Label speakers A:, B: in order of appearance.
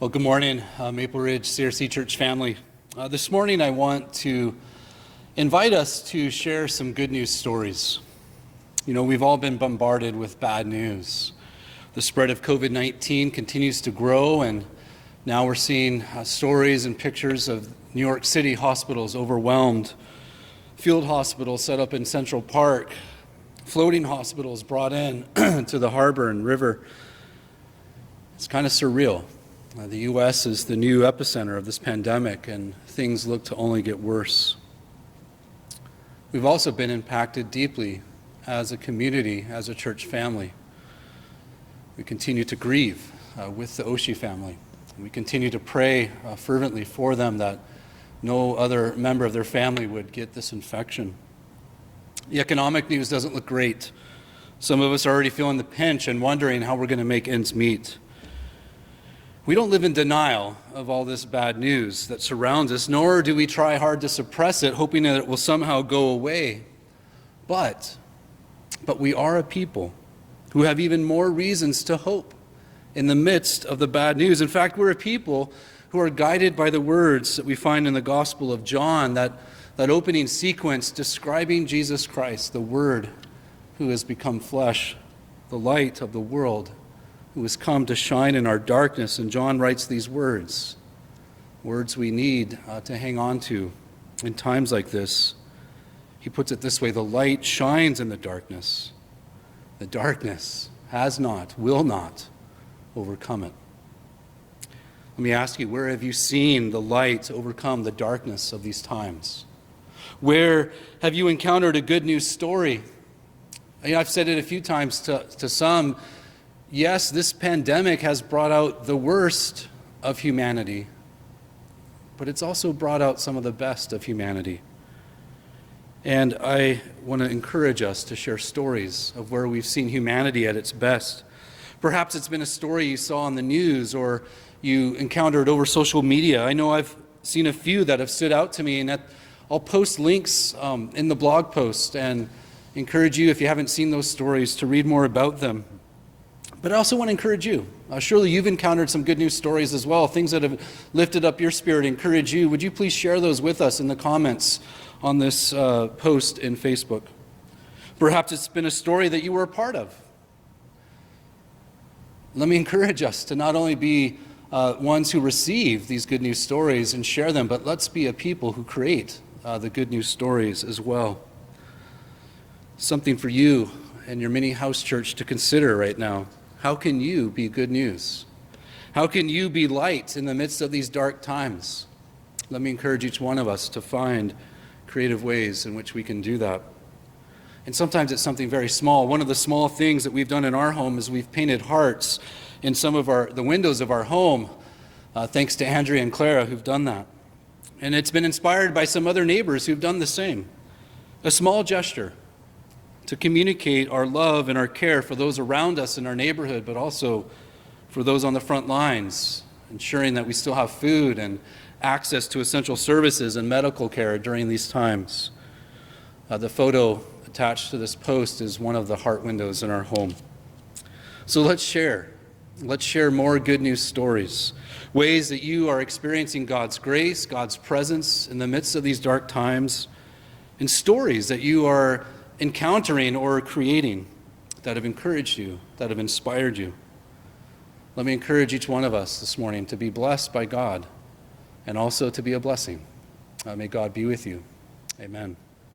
A: Well, good morning, Maple Ridge CRC Church family. This morning I want to invite us to share some good news stories. You know, we've all been bombarded with bad news. The spread of COVID-19 continues to grow, and now we're seeing stories and pictures of New York City hospitals overwhelmed, field hospitals set up in Central Park, floating hospitals brought in to the harbor and river. It's kind of surreal. The U.S. is the new epicenter of this pandemic, and things look to only get worse. We've also been impacted deeply as a community, as a church family. We continue to grieve with the Oshie family. We continue to pray fervently for them that no other member of their family would get this infection. The economic news doesn't look great. Some of us are already feeling the pinch and wondering how we're going to make ends meet. We don't live in denial of all this bad news that surrounds us, nor do we try hard to suppress it, hoping that it will somehow go away. But we are a people who have even more reasons to hope in the midst of the bad news. In fact, we're a people who are guided by the words that we find in the Gospel of John, that opening sequence describing Jesus Christ, the Word who has become flesh, the light of the world, who has come to shine in our darkness. And John writes these words we need to hang on to in times like this. He puts it this way: the light shines in the darkness. The darkness has not, will not overcome it. Let me ask you, where have you seen the light overcome the darkness of these times? Where have you encountered a good news story? I've said it a few times to some. Yes, this pandemic has brought out the worst of humanity, but it's also brought out some of the best of humanity. And I want to encourage us to share stories of where we've seen humanity at its best. Perhaps it's been a story you saw on the news or you encountered over social media. I know I've seen a few that have stood out to me, and I'll post links in the blog post and encourage you, if you haven't seen those stories, to read more about them. But I also want to encourage you. Surely you've encountered some good news stories as well, things that have lifted up your spirit, encourage you. Would you please share those with us in the comments on this post in Facebook? Perhaps it's been a story that you were a part of. Let me encourage us to not only be ones who receive these good news stories and share them, but let's be a people who create the good news stories as well. Something for you and your mini house church to consider right now. How can you be good news? How can you be light in the midst of these dark times? Let me encourage each one of us to find creative ways in which we can do that. And sometimes it's something very small. One of the small things that we've done in our home is we've painted hearts in some of the windows of our home, thanks to Andrea and Clara who've done that. And it's been inspired by some other neighbors who've done the same. A small gesture to communicate our love and our care for those around us in our neighborhood, but also for those on the front lines, ensuring that we still have food and access to essential services and medical care during these times. The photo attached to this post is one of the heart windows in our home. So let's share. Let's share more good news stories, ways that you are experiencing God's grace, God's presence in the midst of these dark times, and stories that you are encountering or creating that have encouraged you, that have inspired you. Let me encourage each one of us this morning to be blessed by God and also to be a blessing. May God be with you. Amen.